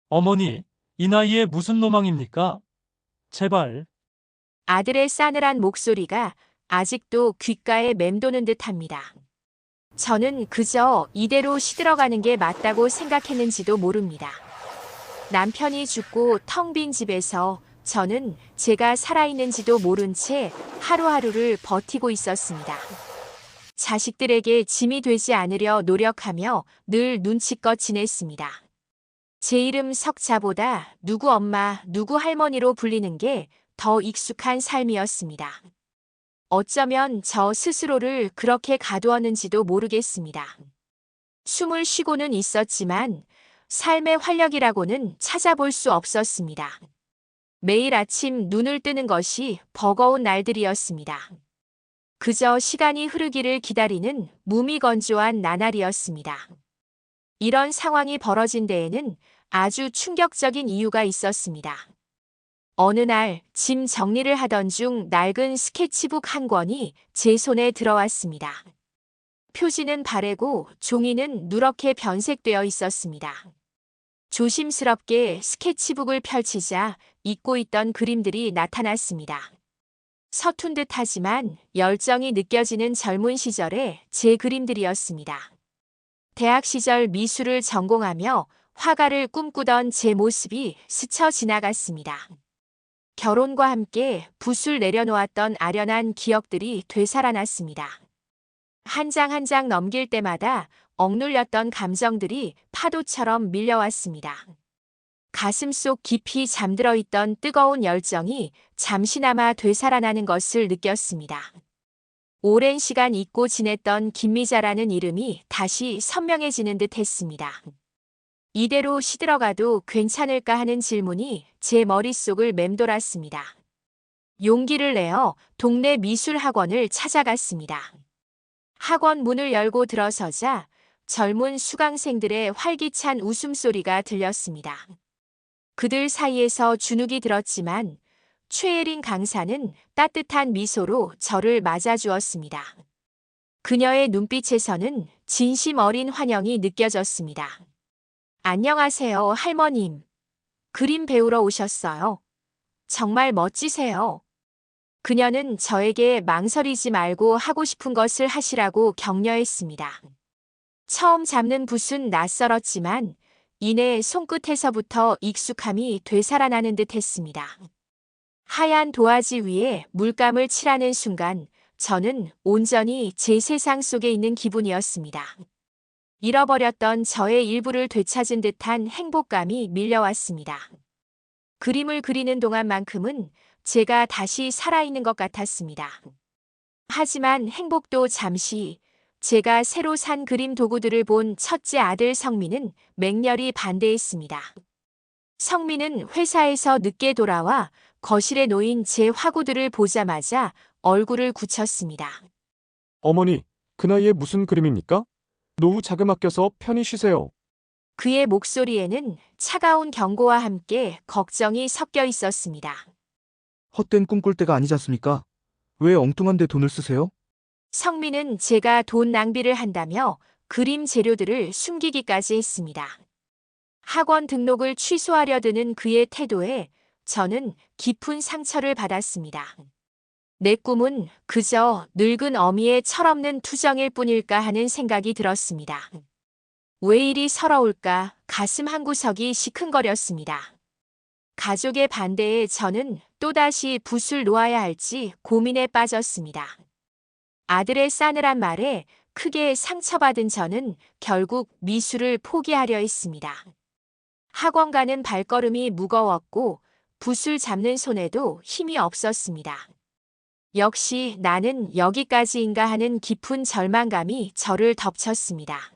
어머니, 이 나이에 무슨 로망입니까? 제발. 아들의 싸늘한 목소리가 아직도 귓가에 맴도는 듯합니다. 저는 그저 이대로 시들어가는 게 맞다고 생각했는지도 모릅니다. 남편이 죽고 텅 빈 집에서 저는 제가 살아있는지도 모른 채 하루하루를 버티고 있었습니다. 자식들에게 짐이 되지 않으려 노력하며 늘 눈치껏 지냈습니다. 제 이름 석자보다 누구 엄마, 누구 할머니로 불리는 게 더 익숙한 삶이었습니다. 어쩌면 저 스스로를 그렇게 가두었는지도 모르겠습니다. 숨을 쉬고는 있었지만 삶의 활력이라고는 찾아볼 수 없었습니다. 매일 아침 눈을 뜨는 것이 버거운 날들이었습니다. 그저 시간이 흐르기를 기다리는 무미건조한 나날이었습니다. 이런 상황이 벌어진 데에는 아주 충격적인 이유가 있었습니다. 어느 날 짐 정리를 하던 중 낡은 스케치북 한 권이 제 손에 들어왔습니다. 표지는 바래고 종이는 누렇게 변색되어 있었습니다. 조심스럽게 스케치북을 펼치자 잊고 있던 그림들이 나타났습니다. 서툰 듯하지만 열정이 느껴지는 젊은 시절의 제 그림들이었습니다. 대학 시절 미술을 전공하며 화가를 꿈꾸던 제 모습이 스쳐 지나갔습니다. 결혼과 함께 붓을 내려놓았던 아련한 기억들이 되살아났습니다. 한 장 한 장 넘길 때마다 억눌렸던 감정들이 파도처럼 밀려왔습니다. 가슴속 깊이 잠들어 있던 뜨거운 열정이 잠시나마 되살아나는 것을 느꼈습니다. 오랜 시간 잊고 지냈던 김미자라는 이름이 다시 선명해지는 듯 했습니다. 이대로 시들어가도 괜찮을까 하는 질문이 제 머릿속을 맴돌았습니다. 용기를 내어 동네 미술학원을 찾아갔습니다. 학원 문을 열고 들어서자 젊은 수강생들의 활기찬 웃음소리가 들렸습니다. 그들 사이에서 주눅이 들었지만 최예린 강사는 따뜻한 미소로 저를 맞아주었습니다. 그녀의 눈빛에서는 진심 어린 환영이 느껴졌습니다. 안녕하세요, 할머님. 그림 배우러 오셨어요. 정말 멋지세요. 그녀는 저에게 망설이지 말고 하고 싶은 것을 하시라고 격려했습니다. 처음 잡는 붓은 낯설었지만 이내 손끝에서부터 익숙함이 되살아나는 듯 했습니다. 하얀 도화지 위에 물감을 칠하는 순간 저는 온전히 제 세상 속에 있는 기분이었습니다. 잃어버렸던 저의 일부를 되찾은 듯한 행복감이 밀려왔습니다. 그림을 그리는 동안만큼은 제가 다시 살아있는 것 같았습니다. 하지만 행복도 잠시, 제가 새로 산 그림 도구들을 본 첫째 아들 성민은 맹렬히 반대했습니다. 성민은 회사에서 늦게 돌아와 거실에 놓인 제 화구들을 보자마자 얼굴을 굳혔습니다. 어머니, 그 나이에 무슨 그림입니까? 노후 자금 아껴서 편히 쉬세요. 그의 목소리에는 차가운 경고와 함께 걱정이 섞여 있었습니다. 헛된 꿈꿀 때가 아니지 않습니까? 왜 엉뚱한 데 돈을 쓰세요? 성민은 제가 돈 낭비를 한다며 그림 재료들을 숨기기까지 했습니다. 학원 등록을 취소하려 드는 그의 태도에 저는 깊은 상처를 받았습니다. 내 꿈은 그저 늙은 어미의 철없는 투정일 뿐일까 하는 생각이 들었습니다. 왜 이리 서러울까 가슴 한구석이 시큰거렸습니다. 가족의 반대에 저는 또다시 붓을 놓아야 할지 고민에 빠졌습니다. 아들의 싸늘한 말에 크게 상처받은 저는 결국 미술을 포기하려 했습니다. 학원 가는 발걸음이 무거웠고 붓을 잡는 손에도 힘이 없었습니다. 역시 나는 여기까지인가 하는 깊은 절망감이 저를 덮쳤습니다.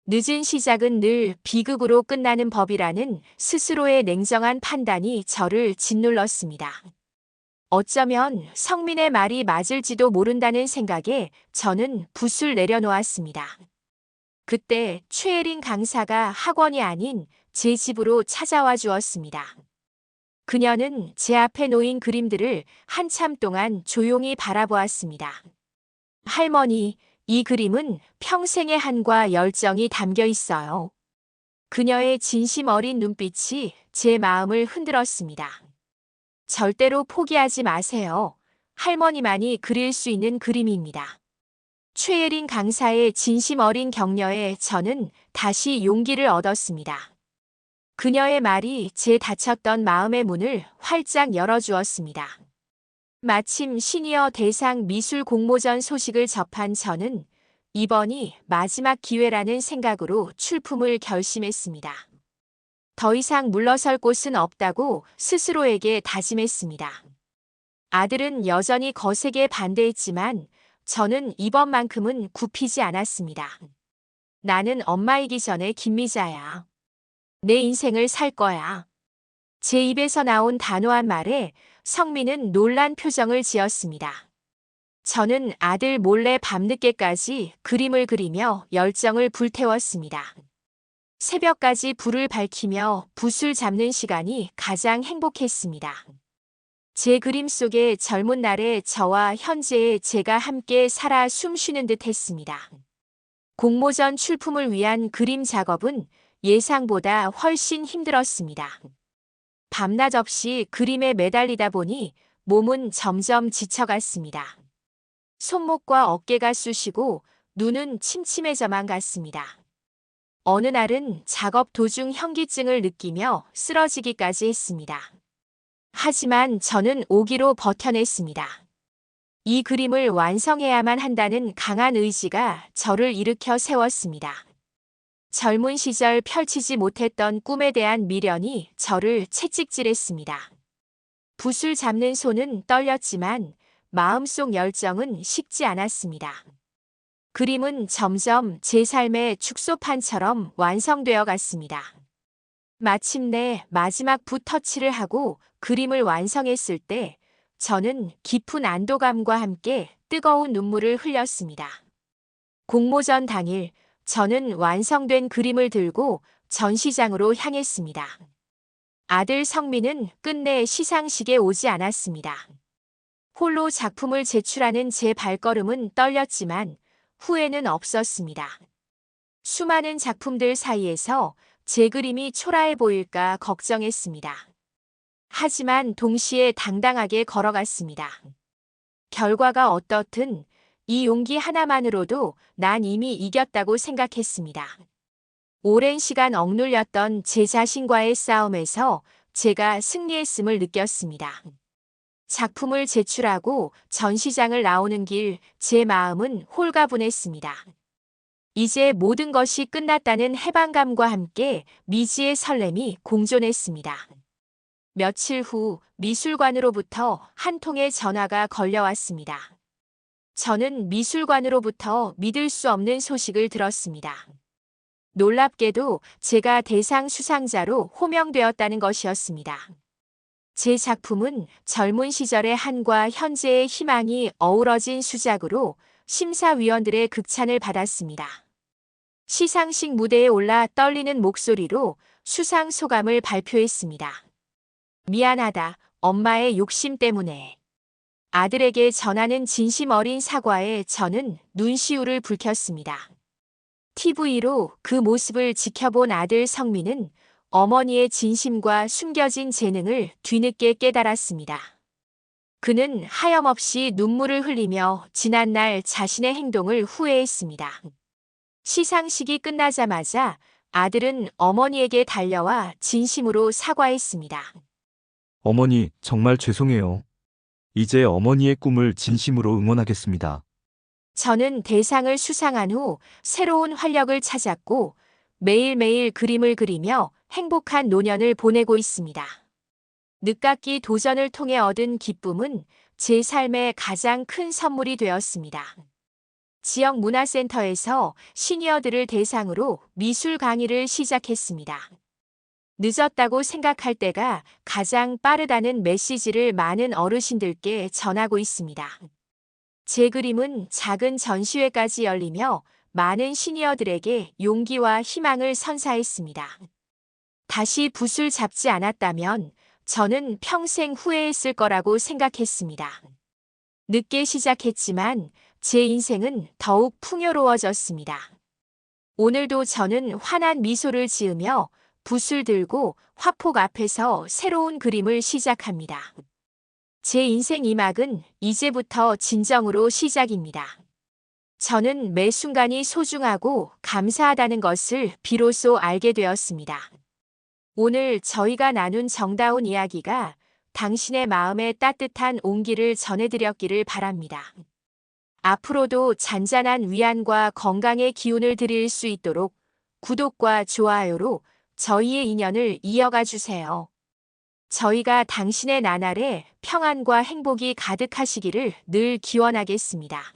늦은 시작은 늘 비극으로 끝나는 법이라는 스스로의 냉정한 판단이 저를 짓눌렀습니다. 어쩌면 성민의 말이 맞을지도 모른다는 생각에 저는 붓을 내려놓았습니다. 그때 최예린 강사가 학원이 아닌 제 집으로 찾아와 주었습니다. 그녀는 제 앞에 놓인 그림들을 한참 동안 조용히 바라보았습니다. 할머니, 이 그림은 평생의 한과 열정이 담겨 있어요. 그녀의 진심 어린 눈빛이 제 마음을 흔들었습니다. 절대로 포기하지 마세요. 할머니만이 그릴 수 있는 그림입니다. 최예린 강사의 진심 어린 격려에 저는 다시 용기를 얻었습니다. 그녀의 말이 제 닫혔던 마음의 문을 활짝 열어주었습니다. 마침 시니어 대상 미술 공모전 소식을 접한 저는 이번이 마지막 기회라는 생각으로 출품을 결심했습니다. 더 이상 물러설 곳은 없다고 스스로에게 다짐했습니다. 아들은 여전히 거세게 반대했지만 저는 이번만큼은 굽히지 않았습니다. 나는 엄마이기 전에 김미자야. 내 인생을 살 거야. 제 입에서 나온 단호한 말에 성민은 놀란 표정을 지었습니다. 저는 아들 몰래 밤늦게까지 그림을 그리며 열정을 불태웠습니다. 새벽까지 불을 밝히며 붓을 잡는 시간이 가장 행복했습니다. 제 그림 속에 젊은 날의 저와 현재의 제가 함께 살아 숨쉬는 듯 했습니다. 공모전 출품을 위한 그림 작업은 예상보다 훨씬 힘들었습니다. 밤낮 없이 그림에 매달리다 보니 몸은 점점 지쳐갔습니다. 손목과 어깨가 쑤시고 눈은 침침해져만 갔습니다. 어느 날은 작업 도중 현기증을 느끼며 쓰러지기까지 했습니다. 하지만 저는 오기로 버텨냈습니다. 이 그림을 완성해야만 한다는 강한 의지가 저를 일으켜 세웠습니다. 젊은 시절 펼치지 못했던 꿈에 대한 미련이 저를 채찍질했습니다. 붓을 잡는 손은 떨렸지만 마음속 열정은 식지 않았습니다. 그림은 점점 제 삶의 축소판처럼 완성되어 갔습니다. 마침내 마지막 붓 터치를 하고 그림을 완성했을 때 저는 깊은 안도감과 함께 뜨거운 눈물을 흘렸습니다. 공모전 당일 저는 완성된 그림을 들고 전시장으로 향했습니다. 아들 성민은 끝내 시상식에 오지 않았습니다. 홀로 작품을 제출하는 제 발걸음은 떨렸지만 후회는 없었습니다. 수많은 작품들 사이에서 제 그림이 초라해 보일까 걱정했습니다. 하지만 동시에 당당하게 걸어갔습니다. 결과가 어떻든 이 용기 하나만으로도 난 이미 이겼다고 생각했습니다. 오랜 시간 억눌렸던 제 자신과의 싸움에서 제가 승리했음을 느꼈습니다. 작품을 제출하고 전시장을 나오는 길 제 마음은 홀가분했습니다. 이제 모든 것이 끝났다는 해방감과 함께 미지의 설렘이 공존했습니다. 며칠 후 미술관으로부터 한 통의 전화가 걸려왔습니다. 저는 미술관으로부터 믿을 수 없는 소식을 들었습니다. 놀랍게도 제가 대상 수상자로 호명되었다는 것이었습니다. 제 작품은 젊은 시절의 한과 현재의 희망이 어우러진 수작으로 심사위원들의 극찬을 받았습니다. 시상식 무대에 올라 떨리는 목소리로 수상 소감을 발표했습니다. 미안하다, 엄마의 욕심 때문에. 아들에게 전하는 진심 어린 사과에 저는 눈시울을 붉혔습니다. TV로 그 모습을 지켜본 아들 성민은 어머니의 진심과 숨겨진 재능을 뒤늦게 깨달았습니다. 그는 하염없이 눈물을 흘리며 지난날 자신의 행동을 후회했습니다. 시상식이 끝나자마자 아들은 어머니에게 달려와 진심으로 사과했습니다. 어머니, 정말 죄송해요. 이제 어머니의 꿈을 진심으로 응원하겠습니다. 저는 대상을 수상한 후 새로운 활력을 찾았고 매일매일 그림을 그리며 행복한 노년을 보내고 있습니다. 늦깎이 도전을 통해 얻은 기쁨은 제 삶의 가장 큰 선물이 되었습니다. 지역 문화센터에서 시니어들을 대상으로 미술 강의를 시작했습니다. 늦었다고 생각할 때가 가장 빠르다는 메시지를 많은 어르신들께 전하고 있습니다. 제 그림은 작은 전시회까지 열리며 많은 시니어들에게 용기와 희망을 선사했습니다. 다시 붓을 잡지 않았다면 저는 평생 후회했을 거라고 생각했습니다. 늦게 시작했지만 제 인생은 더욱 풍요로워졌습니다. 오늘도 저는 환한 미소를 지으며 붓을 들고 화폭 앞에서 새로운 그림을 시작합니다. 제 인생 2막은 이제부터 진정으로 시작입니다. 저는 매 순간이 소중하고 감사하다는 것을 비로소 알게 되었습니다. 오늘 저희가 나눈 정다운 이야기가 당신의 마음에 따뜻한 온기를 전해드렸기를 바랍니다. 앞으로도 잔잔한 위안과 건강의 기운을 드릴 수 있도록 구독과 좋아요로 저희의 인연을 이어가 주세요. 저희가 당신의 나날에 평안과 행복이 가득하시기를 늘 기원하겠습니다.